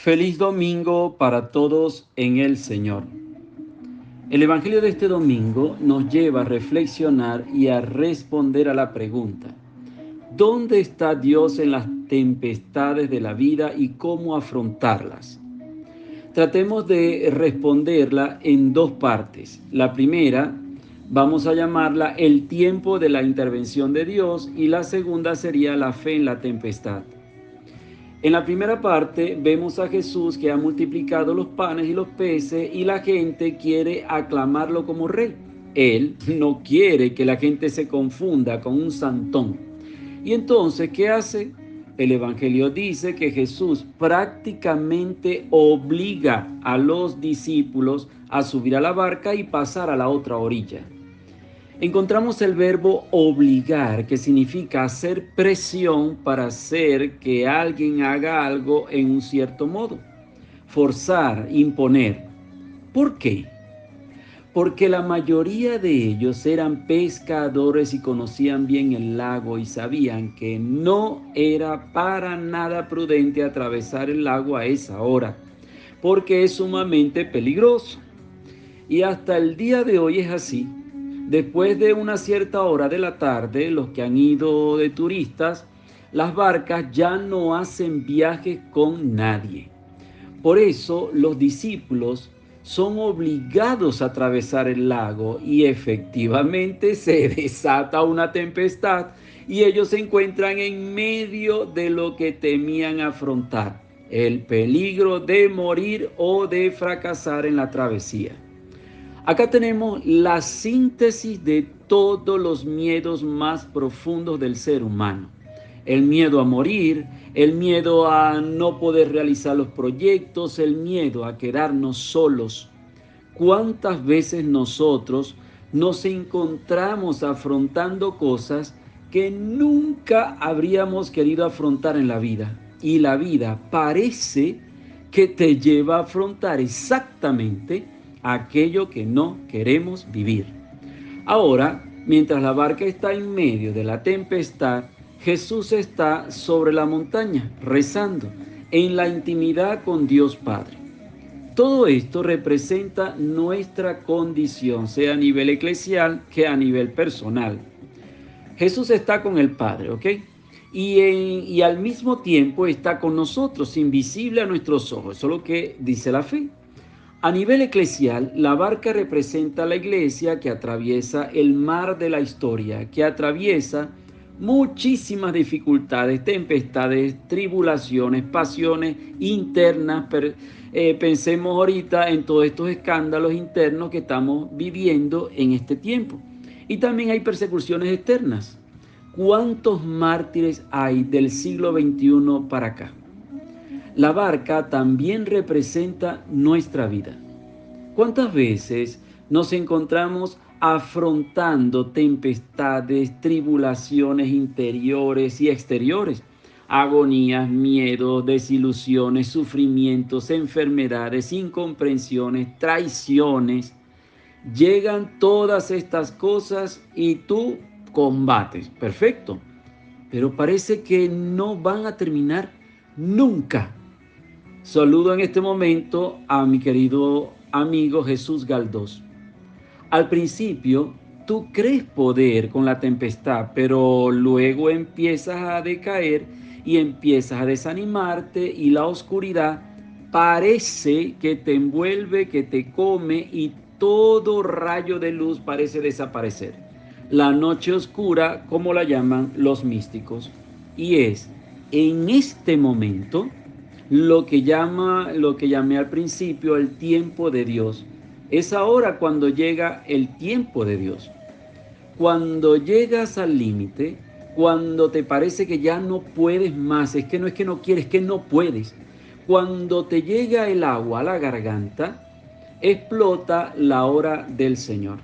Feliz domingo para todos en el Señor. El Evangelio de este domingo nos lleva a reflexionar y a responder a la pregunta: ¿dónde está Dios en las tempestades de la vida y cómo afrontarlas? Tratemos de responderla en dos partes. La primera, vamos a llamarla el tiempo de la intervención de Dios, y la segunda sería la fe en la tempestad. En la primera parte vemos a Jesús que ha multiplicado los panes y los peces y la gente quiere aclamarlo como rey. Él no quiere que la gente se confunda con un santón. Y entonces, ¿qué hace? El Evangelio dice que Jesús prácticamente obliga a los discípulos a subir a la barca y pasar a la otra orilla. Encontramos el verbo obligar, que significa hacer presión para hacer que alguien haga algo en un cierto modo. Forzar, imponer. ¿Por qué? Porque la mayoría de ellos eran pescadores y conocían bien el lago y sabían que no era para nada prudente atravesar el lago a esa hora, porque es sumamente peligroso. Y hasta el día de hoy es así. Después de una cierta hora de la tarde, los que han ido de turistas, las barcas ya no hacen viajes con nadie. Por eso los discípulos son obligados a atravesar el lago y efectivamente se desata una tempestad y ellos se encuentran en medio de lo que temían afrontar: el peligro de morir o de fracasar en la travesía. Acá tenemos la síntesis de todos los miedos más profundos del ser humano. El miedo a morir, el miedo a no poder realizar los proyectos, el miedo a quedarnos solos. ¿Cuántas veces nosotros nos encontramos afrontando cosas que nunca habríamos querido afrontar en la vida? Y la vida parece que te lleva a afrontar exactamente aquello que no queremos vivir. Ahora, mientras la barca está en medio de la tempestad, Jesús está sobre la montaña, rezando, en la intimidad con Dios Padre. Todo esto representa nuestra condición, sea a nivel eclesial que a nivel personal. Jesús está con el Padre, ¿ok? Y al mismo tiempo está con nosotros, invisible a nuestros ojos. Eso es lo que dice la fe. A nivel eclesial, la barca representa a la iglesia que atraviesa el mar de la historia, que atraviesa muchísimas dificultades, tempestades, tribulaciones, pasiones internas. Pensemos ahorita en todos estos escándalos internos que estamos viviendo en este tiempo. Y también hay persecuciones externas. ¿Cuántos mártires hay del siglo XXI para acá? La barca también representa nuestra vida. ¿Cuántas veces nos encontramos afrontando tempestades, tribulaciones interiores y exteriores? Agonías, miedos, desilusiones, sufrimientos, enfermedades, incomprensiones, traiciones. Llegan todas estas cosas y tú combates. Perfecto. Pero parece que no van a terminar nunca. Saludo en este momento a mi querido amigo Jesús Galdós. Al principio, tú crees poder con la tempestad, pero luego empiezas a decaer y empiezas a desanimarte y la oscuridad parece que te envuelve, que te come y todo rayo de luz parece desaparecer. La noche oscura, como la llaman los místicos. Y es en este momento lo que llamé al principio el tiempo de Dios. Es ahora cuando llega el tiempo de Dios. Cuando llegas al límite, cuando te parece que ya no puedes más, es que no quieres, es que no puedes. Cuando te llega el agua a la garganta, explota la hora del Señor.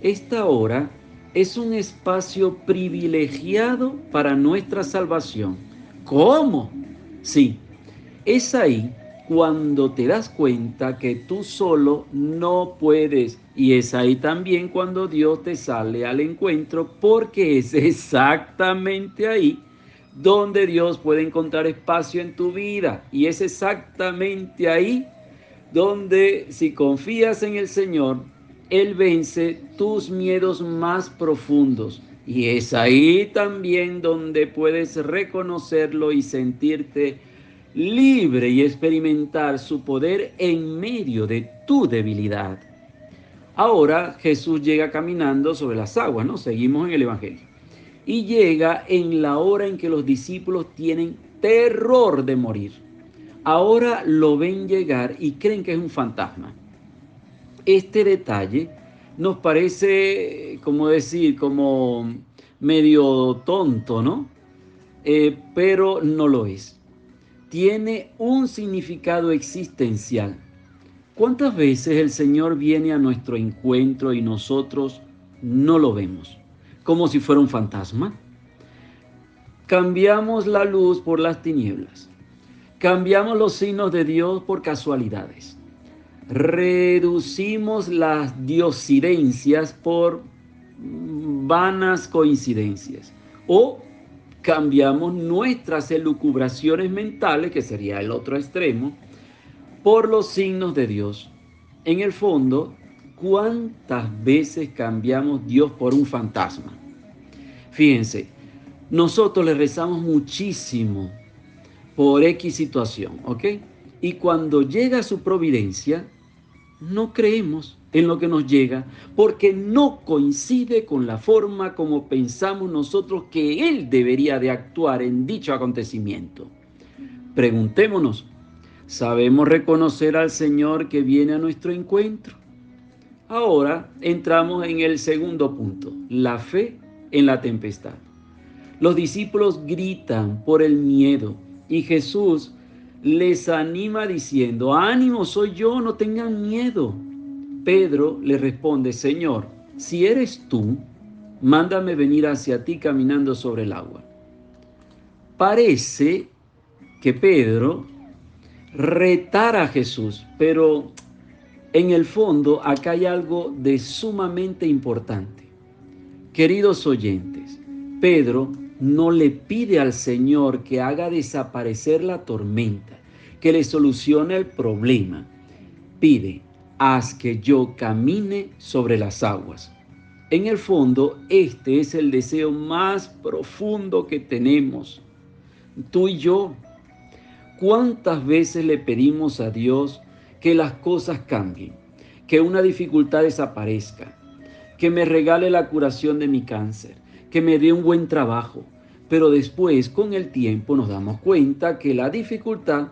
Esta hora es un espacio privilegiado para nuestra salvación. ¿Cómo? Sí, es ahí cuando te das cuenta que tú solo no puedes, y es ahí también cuando Dios te sale al encuentro, porque es exactamente ahí donde Dios puede encontrar espacio en tu vida. Y es exactamente ahí donde, si confías en el Señor, Él vence tus miedos más profundos. Y es ahí también donde puedes reconocerlo y sentirte libre y experimentar su poder en medio de tu debilidad. Ahora Jesús llega caminando sobre las aguas, ¿no? Seguimos en el Evangelio. Y llega en la hora en que los discípulos tienen terror de morir. Ahora lo ven llegar y creen que es un fantasma. Este detalle nos parece, como decir, como medio tonto, ¿no? Pero no lo es. Tiene un significado existencial. ¿Cuántas veces el Señor viene a nuestro encuentro y nosotros no lo vemos? Como si fuera un fantasma. Cambiamos la luz por las tinieblas. Cambiamos los signos de Dios por casualidades. Reducimos las diosidencias por vanas coincidencias. O cambiamos nuestras elucubraciones mentales, que sería el otro extremo, por los signos de Dios. En el fondo, ¿cuántas veces cambiamos Dios por un fantasma? Fíjense, nosotros le rezamos muchísimo por X situación, ¿ok? Y cuando llega su providencia, no creemos en lo que nos llega porque no coincide con la forma como pensamos nosotros que Él debería de actuar en dicho acontecimiento. Preguntémonos, ¿sabemos reconocer al Señor que viene a nuestro encuentro? Ahora entramos en el segundo punto, la fe en la tempestad. Los discípulos gritan por el miedo y Jesús les anima diciendo, ánimo, soy yo, no tengan miedo. Pedro le responde, Señor, si eres tú, mándame venir hacia ti caminando sobre el agua. Parece que Pedro retara a Jesús, pero en el fondo acá hay algo de sumamente importante. Queridos oyentes, Pedro no le pide al Señor que haga desaparecer la tormenta, que le solucione el problema. Pide, haz que yo camine sobre las aguas. En el fondo, este es el deseo más profundo que tenemos, tú y yo. ¿Cuántas veces le pedimos a Dios que las cosas cambien, que una dificultad desaparezca, que me regale la curación de mi cáncer, que me dé un buen trabajo? Pero después, con el tiempo, nos damos cuenta que la dificultad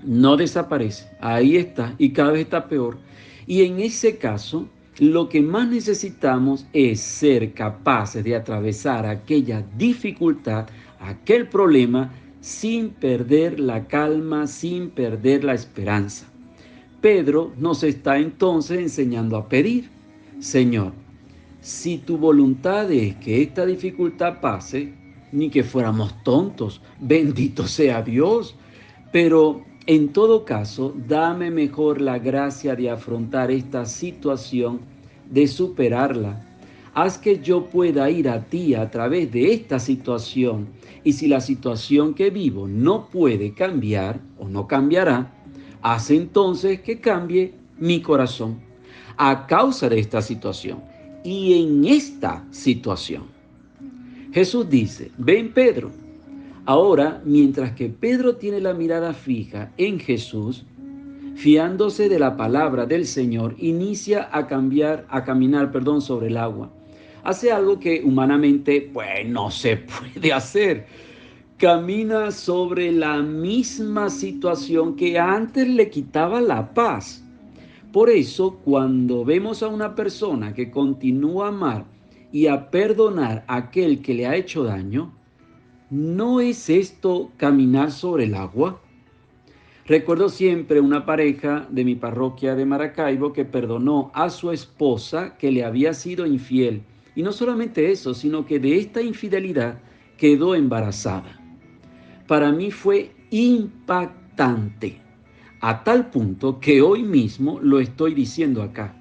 no desaparece, ahí está y cada vez está peor. Y en ese caso, lo que más necesitamos es ser capaces de atravesar aquella dificultad, aquel problema, sin perder la calma, sin perder la esperanza. Pedro nos está entonces enseñando a pedir, Señor, si tu voluntad es que esta dificultad pase, ni que fuéramos tontos, bendito sea Dios, pero en todo caso, dame mejor la gracia de afrontar esta situación, de superarla. Haz que yo pueda ir a ti a través de esta situación. Y si la situación que vivo no puede cambiar o no cambiará, haz entonces que cambie mi corazón a causa de esta situación y en esta situación. Jesús dice, ven Pedro. Ahora, mientras que Pedro tiene la mirada fija en Jesús, fiándose de la palabra del Señor, inicia a caminar sobre el agua. Hace algo que humanamente, pues, no se puede hacer. Camina sobre la misma situación que antes le quitaba la paz. Por eso, cuando vemos a una persona que continúa a amar y a perdonar a aquel que le ha hecho daño, ¿no es esto caminar sobre el agua? Recuerdo siempre una pareja de mi parroquia de Maracaibo que perdonó a su esposa que le había sido infiel. Y no solamente eso, sino que de esta infidelidad quedó embarazada. Para mí fue impactante, a tal punto que hoy mismo lo estoy diciendo acá.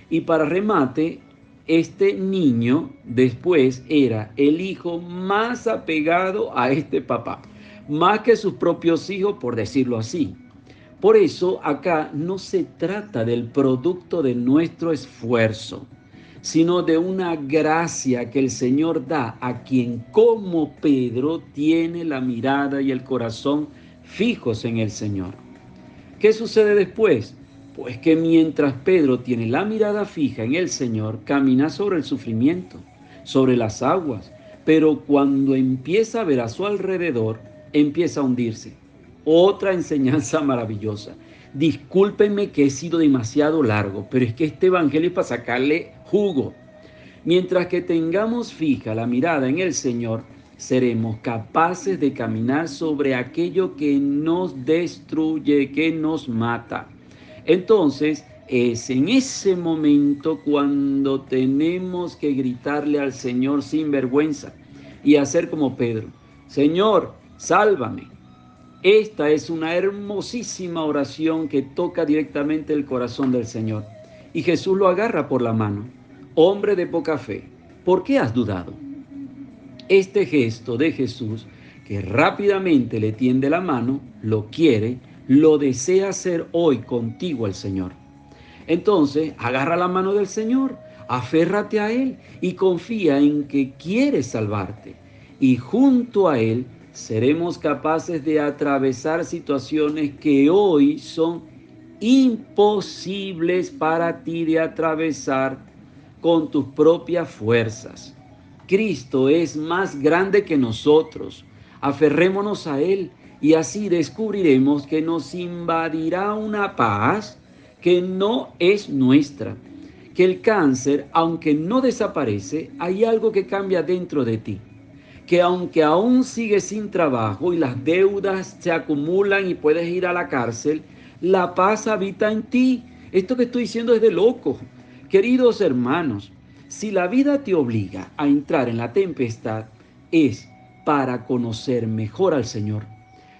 Y para remate, este niño después era el hijo más apegado a este papá, más que sus propios hijos, por decirlo así. Por eso acá no se trata del producto de nuestro esfuerzo, sino de una gracia que el Señor da a quien, como Pedro, tiene la mirada y el corazón fijos en el Señor. ¿Qué sucede después? Pues que mientras Pedro tiene la mirada fija en el Señor, camina sobre el sufrimiento, sobre las aguas, pero cuando empieza a ver a su alrededor, empieza a hundirse. Otra enseñanza maravillosa. Discúlpenme que he sido demasiado largo, pero es que este evangelio es para sacarle jugo. Mientras que tengamos fija la mirada en el Señor, seremos capaces de caminar sobre aquello que nos destruye, que nos mata. Entonces, es en ese momento cuando tenemos que gritarle al Señor sin vergüenza y hacer como Pedro: Señor, sálvame. Esta es una hermosísima oración que toca directamente el corazón del Señor. Y Jesús lo agarra por la mano. Hombre de poca fe, ¿por qué has dudado? Este gesto de Jesús, que rápidamente le tiende la mano, lo quiere, lo desea hacer hoy contigo el Señor. Entonces, agarra la mano del Señor, aférrate a Él y confía en que quiere salvarte. Y junto a Él seremos capaces de atravesar situaciones que hoy son imposibles para ti de atravesar con tus propias fuerzas. Cristo es más grande que nosotros. Aferrémonos a Él y así descubriremos que nos invadirá una paz que no es nuestra. Que el cáncer, aunque no desaparece, hay algo que cambia dentro de ti. Que aunque aún sigues sin trabajo y las deudas se acumulan y puedes ir a la cárcel, la paz habita en ti. Esto que estoy diciendo es de loco. Queridos hermanos, si la vida te obliga a entrar en la tempestad, es para conocer mejor al Señor,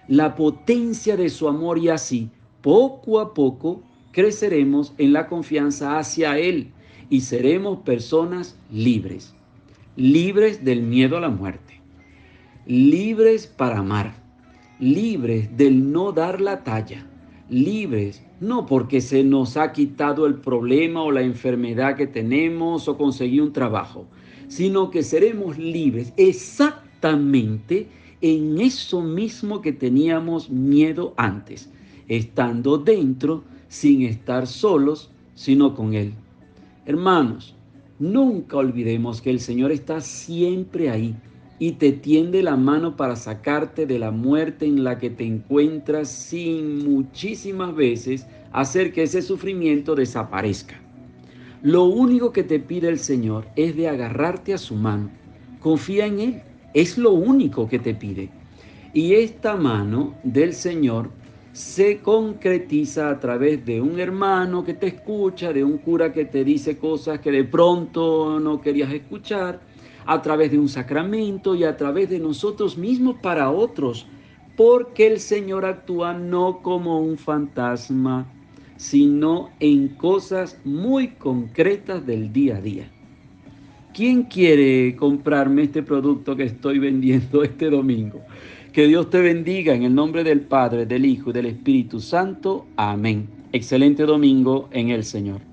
la potencia de su amor, y así, poco a poco, creceremos en la confianza hacia Él y seremos personas libres, libres del miedo a la muerte, libres para amar, libres del no dar la talla, libres no porque se nos ha quitado el problema o la enfermedad que tenemos o conseguir un trabajo, sino que seremos libres exactamente en eso mismo que teníamos miedo antes, estando dentro sin estar solos, sino con Él. Hermanos, nunca olvidemos que el Señor está siempre ahí y te tiende la mano para sacarte de la muerte en la que te encuentras, sin muchísimas veces hacer que ese sufrimiento desaparezca. Lo único que te pide el Señor es de agarrarte a su mano. Confía en Él, es lo único que te pide. Y esta mano del Señor se concretiza a través de un hermano que te escucha, de un cura que te dice cosas que de pronto no querías escuchar, a través de un sacramento y a través de nosotros mismos para otros, porque el Señor actúa no como un fantasma, sino en cosas muy concretas del día a día. ¿Quién quiere comprarme este producto que estoy vendiendo este domingo? Que Dios te bendiga en el nombre del Padre, del Hijo y del Espíritu Santo. Amén. Excelente domingo en el Señor.